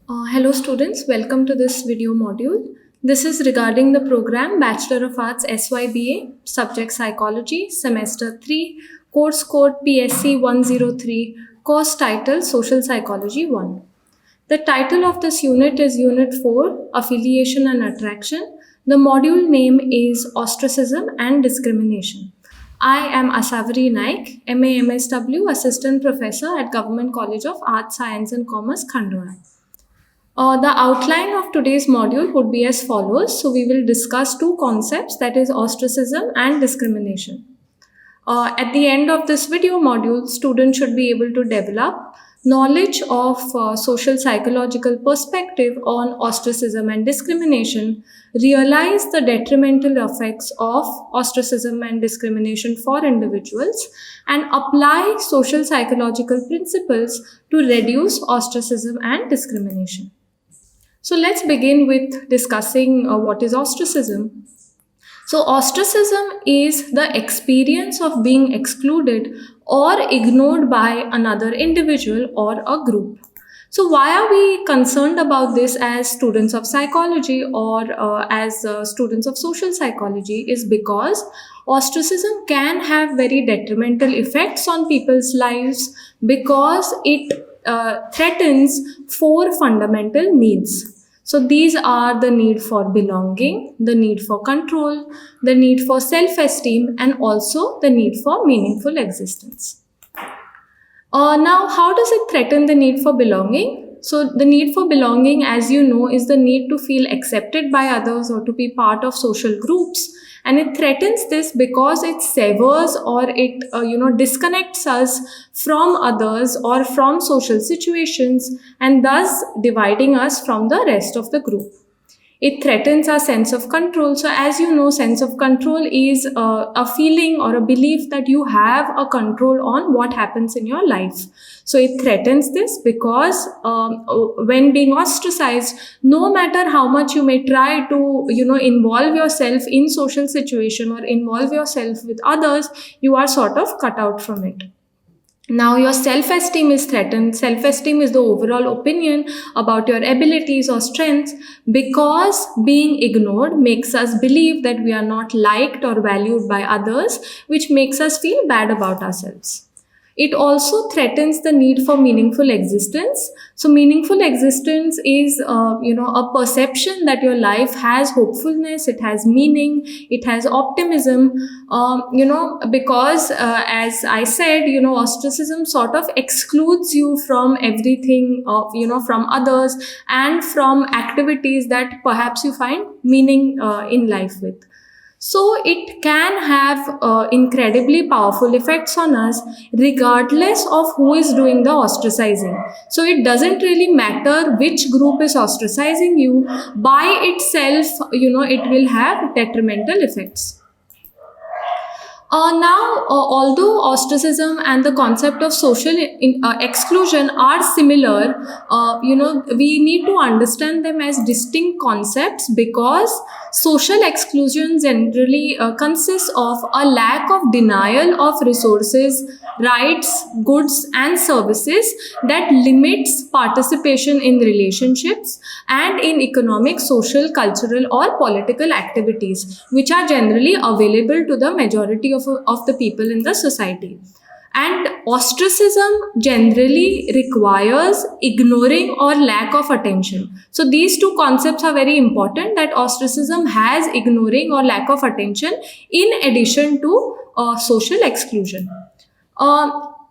Hello students, welcome to this video module. This is regarding the program Bachelor of Arts SYBA, Subject Psychology, Semester 3, Course Code PSC 103, Course Title Social Psychology 1. The title of this unit is Unit 4, Affiliation and Attraction. The module name is Ostracism and Discrimination. I am Asavari Naik, MA MSW, Assistant Professor at Government College of Arts, Science and Commerce, Khandwa. The outline of today's module would be as follows. So we will discuss two concepts, that is ostracism and discrimination. At the end of this video module, students should be able to develop knowledge of social psychological perspective on ostracism and discrimination, realize the detrimental effects of ostracism and discrimination for individuals, and apply social psychological principles to reduce ostracism and discrimination. So let's begin with discussing what is ostracism. So ostracism is the experience of being excluded or ignored by another individual or a group. So why are we concerned about this as students of psychology or as students of social psychology is because ostracism can have very detrimental effects on people's lives because it threatens four fundamental needs. So these are the need for belonging, the need for control, the need for self-esteem, and also the need for meaningful existence. Now, how does it threaten the need for belonging? So the need for belonging, as you know, is the need to feel accepted by others or to be part of social groups. And it threatens this because it severs or it disconnects us from others or from social situations and thus dividing us from the rest of the group. It threatens our sense of control. So as you know, sense of control is a feeling or a belief that you have a control on what happens in your life. So it threatens this because when being ostracized, no matter how much you may try to, involve yourself in social situation or involve yourself with others, you are sort of cut out from it. Now your self-esteem is threatened. Self-esteem is the overall opinion about your abilities or strengths because being ignored makes us believe that we are not liked or valued by others, which makes us feel bad about ourselves. It also threatens the need for meaningful existence. So meaningful existence is, a perception that your life has hopefulness, it has meaning, it has optimism, because as I said, ostracism sort of excludes you from everything, from others and from activities that perhaps you find meaning in life with. So it can have incredibly powerful effects on us regardless of who is doing the ostracizing. So it doesn't really matter which group is ostracizing you. By itself, it will have detrimental effects. Although ostracism and the concept of social exclusion are similar, we need to understand them as distinct concepts because social exclusion generally consists of a lack of denial of resources, rights, goods, and services that limits participation in relationships and in economic, social, cultural, or political activities, which are generally available to the majority of the people in the society. And ostracism generally requires ignoring or lack of attention. So these two concepts are very important, that ostracism has ignoring or lack of attention in addition to social exclusion.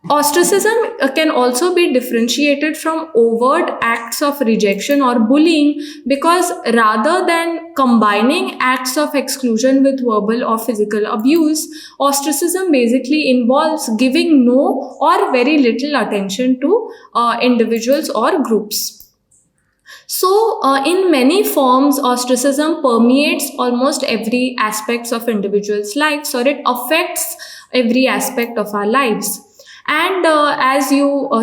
Ostracism can also be differentiated from overt acts of rejection or bullying because rather than combining acts of exclusion with verbal or physical abuse, ostracism basically involves giving no or very little attention to individuals or groups. So, in many forms, ostracism permeates almost every aspects of individuals' lives, or it affects every aspect of our lives. And as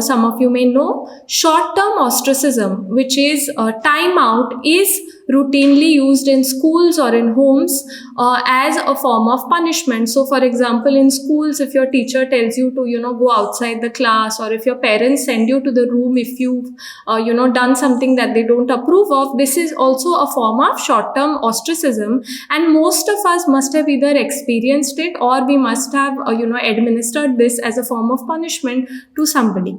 some of you may know, short-term ostracism, which is time out, is routinely used in schools or in homes as a form of punishment. So for example, in schools, if your teacher tells you to, go outside the class, or if your parents send you to the room if you've, done something that they don't approve of, this is also a form of short-term ostracism. And most of us must have either experienced it, or we must have, administered this as a form of punishment to somebody.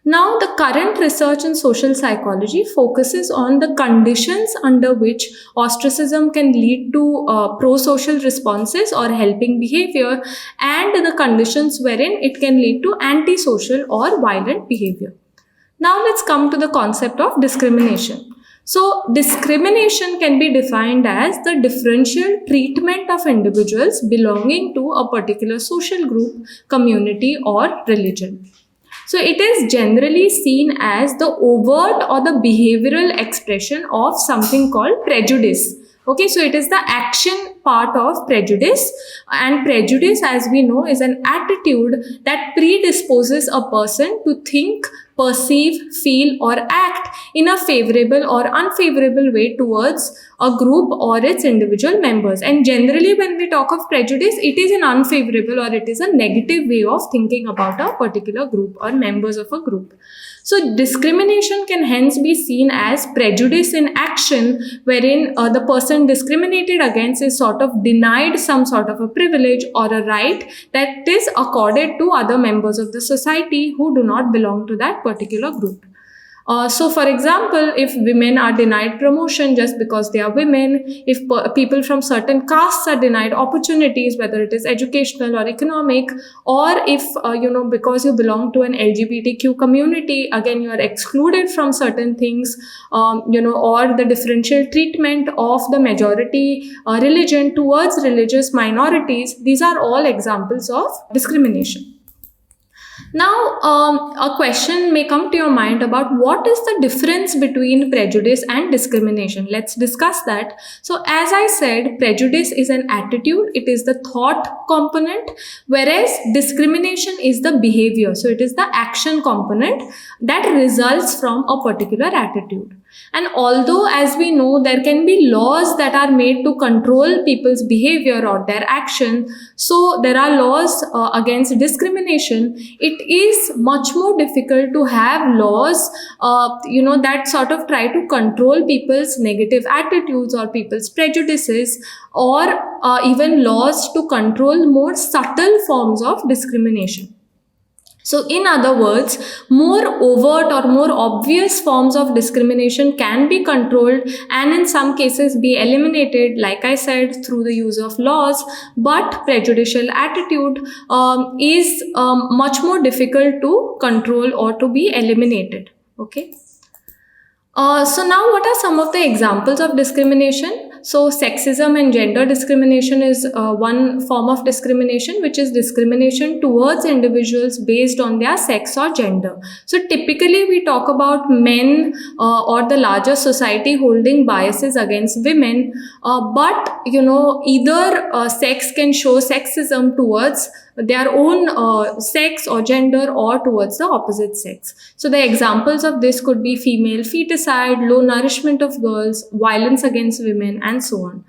Now, the current research in social psychology focuses on the conditions under which ostracism can lead to pro-social responses or helping behavior, and the conditions wherein it can lead to antisocial or violent behavior. Now, let's come to the concept of discrimination. So, discrimination can be defined as the differential treatment of individuals belonging to a particular social group, community, or religion. So it is generally seen as the overt or the behavioral expression of something called prejudice. Okay, so it is the action part of prejudice, and prejudice, as we know, is an attitude that predisposes a person to think, perceive, feel, or act in a favorable or unfavorable way towards a group or its individual members. And generally, when we talk of prejudice, it is an unfavorable or it is a negative way of thinking about a particular group or members of a group. So discrimination can hence be seen as prejudice in action, wherein the person discriminated against is sort of denied some sort of a privilege or a right that is accorded to other members of the society who do not belong to that particular group. So, for example, if women are denied promotion just because they are women, if people from certain castes are denied opportunities, whether it is educational or economic, or if, because you belong to an LGBTQ community, again, you are excluded from certain things, or the differential treatment of the majority religion towards religious minorities, these are all examples of discrimination. Now, a question may come to your mind about what is the difference between prejudice and discrimination. Let's discuss that. So, as I said, prejudice is an attitude, it is the thought component, whereas discrimination is the behavior. So, it is the action component that results from a particular attitude. And although, as we know, there can be laws that are made to control people's behavior or their action, so there are laws against discrimination, it is much more difficult to have laws, that sort of try to control people's negative attitudes or people's prejudices, or even laws to control more subtle forms of discrimination. So, in other words, more overt or more obvious forms of discrimination can be controlled and in some cases be eliminated, like I said, through the use of laws, but prejudicial attitude is much more difficult to control or to be eliminated. Okay. So now what are some of the examples of discrimination? So sexism and gender discrimination is one form of discrimination, which is discrimination towards individuals based on their sex or gender. So typically we talk about men or the larger society holding biases against women, but either sex can show sexism towards their own sex or gender or towards the opposite sex. So the examples of this could be female feticide, low nourishment of girls, violence against women, and so on.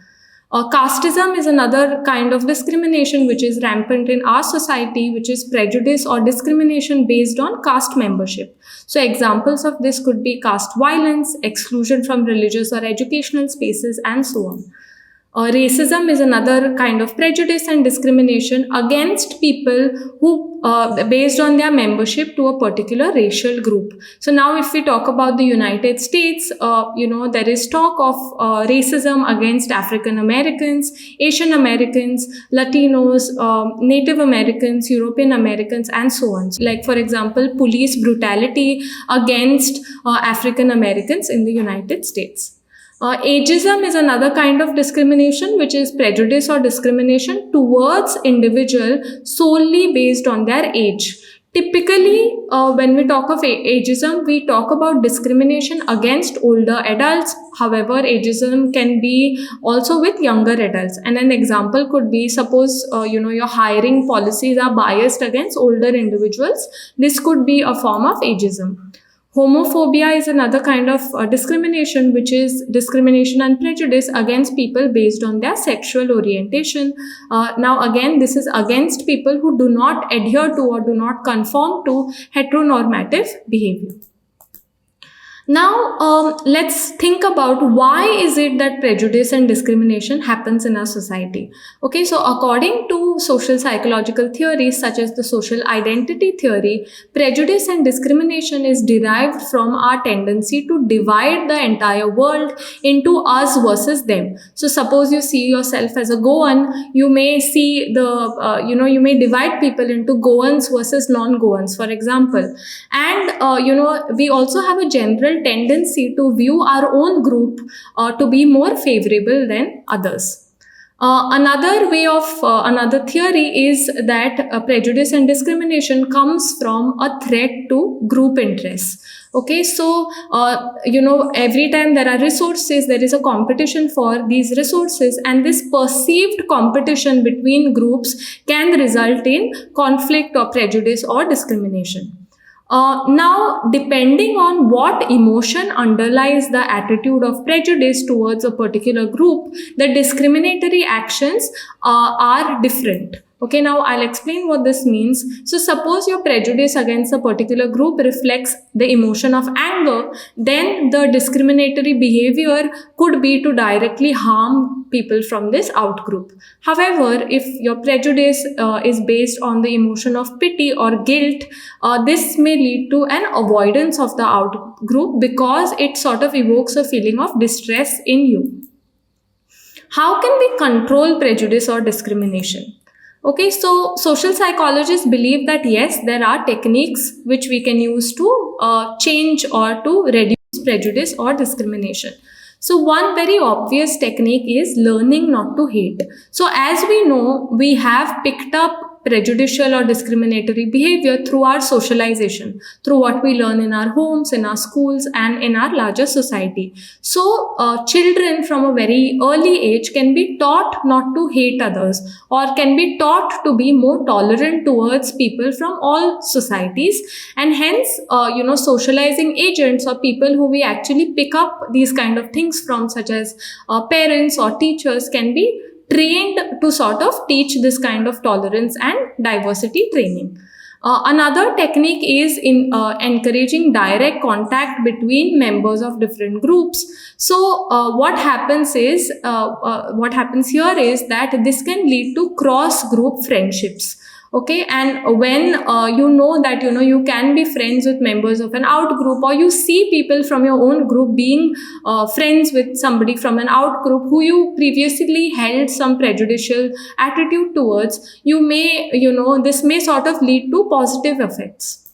Casteism is another kind of discrimination which is rampant in our society, which is prejudice or discrimination based on caste membership. So examples of this could be caste violence, exclusion from religious or educational spaces, and so on. Racism is another kind of prejudice and discrimination against people who, based on their membership to a particular racial group. So now if we talk about the United States, there is talk of racism against African Americans, Asian Americans, Latinos, Native Americans, European Americans, and so on. Like for example, police brutality against African Americans in the United States. Ageism is another kind of discrimination, which is prejudice or discrimination towards individual solely based on their age. Typically, when we talk of ageism, we talk about discrimination against older adults. However, ageism can be also with younger adults. And an example could be, suppose, your hiring policies are biased against older individuals. This could be a form of ageism. Homophobia is another kind of discrimination, which is discrimination and prejudice against people based on their sexual orientation. Now, again, this is against people who do not adhere to or do not conform to heteronormative behavior. Now, let's think about why is it that prejudice and discrimination happens in our society. Okay, so according to social psychological theories such as the social identity theory, prejudice and discrimination is derived from our tendency to divide the entire world into us versus them. So suppose you see yourself as a Goan, you may see you may divide people into Goans versus non-Goans, for example. And we also have a general tendency to view our own group to be more favorable than others. Another theory is that prejudice and discrimination comes from a threat to group interests. Okay, so every time there are resources, there is a competition for these resources, and this perceived competition between groups can result in conflict or prejudice or discrimination. Now, depending on what emotion underlies the attitude of prejudice towards a particular group, the discriminatory actions are different. Okay, now I'll explain what this means. So suppose your prejudice against a particular group reflects the emotion of anger, then the discriminatory behavior could be to directly harm people from this outgroup. However, if your prejudice is based on the emotion of pity or guilt, this may lead to an avoidance of the outgroup because it sort of evokes a feeling of distress in you. How can we control prejudice or discrimination? Okay, so social psychologists believe that yes, there are techniques which we can use to change or to reduce prejudice or discrimination. So one very obvious technique is learning not to hate. So as we know, we have picked up prejudicial or discriminatory behavior through our socialization, through what we learn in our homes, in our schools, and in our larger society. So children from a very early age can be taught not to hate others, or can be taught to be more tolerant towards people from all societies. And hence, socializing agents or people who we actually pick up these kind of things from, such as parents or teachers, can be trained to sort of teach this kind of tolerance and diversity training. Another technique is in encouraging direct contact between members of different groups. So what happens here is that this can lead to cross-group friendships. Okay, and when you know that you can be friends with members of an out group, or you see people from your own group being friends with somebody from an out group who you previously held some prejudicial attitude towards, this may sort of lead to positive effects.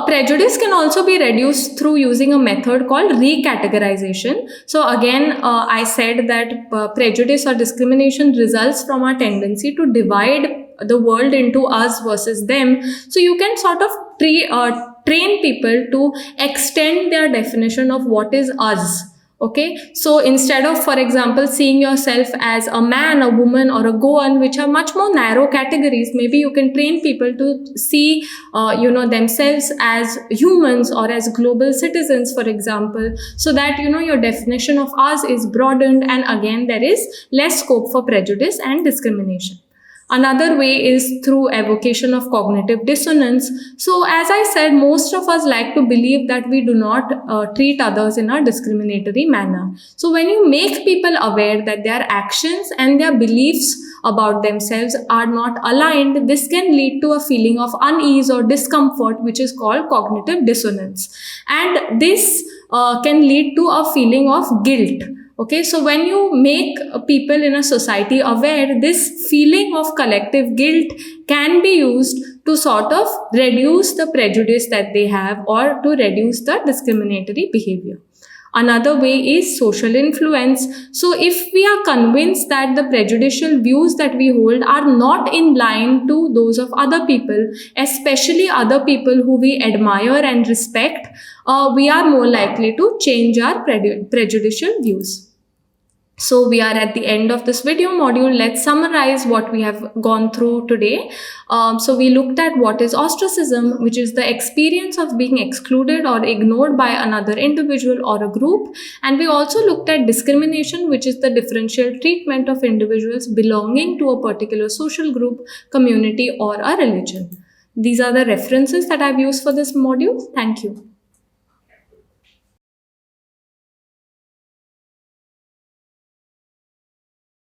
Prejudice can also be reduced through using a method called recategorization. So again, I said that prejudice or discrimination results from our tendency to divide the world into us versus them. So you can sort of train people to extend their definition of what is us. Okay, so instead of, for example, seeing yourself as a man, a woman, or a Goan, which are much more narrow categories, maybe you can train people to see, themselves as humans or as global citizens, for example, so that, your definition of us is broadened, and again, there is less scope for prejudice and discrimination. Another way is through evocation of cognitive dissonance. So as I said, most of us like to believe that we do not treat others in a discriminatory manner. So when you make people aware that their actions and their beliefs about themselves are not aligned, this can lead to a feeling of unease or discomfort, which is called cognitive dissonance. And this can lead to a feeling of guilt. Okay, so when you make people in a society aware, this feeling of collective guilt can be used to sort of reduce the prejudice that they have, or to reduce the discriminatory behavior. Another way is social influence. So if we are convinced that the prejudicial views that we hold are not in line to those of other people, especially other people who we admire and respect, we are more likely to change our prejudicial views. So we are at the end of this video module. Let's summarize what we have gone through today. So we looked at what is ostracism, which is the experience of being excluded or ignored by another individual or a group. And we also looked at discrimination, which is the differential treatment of individuals belonging to a particular social group, community, or a religion. These are the references that I've used for this module. Thank you.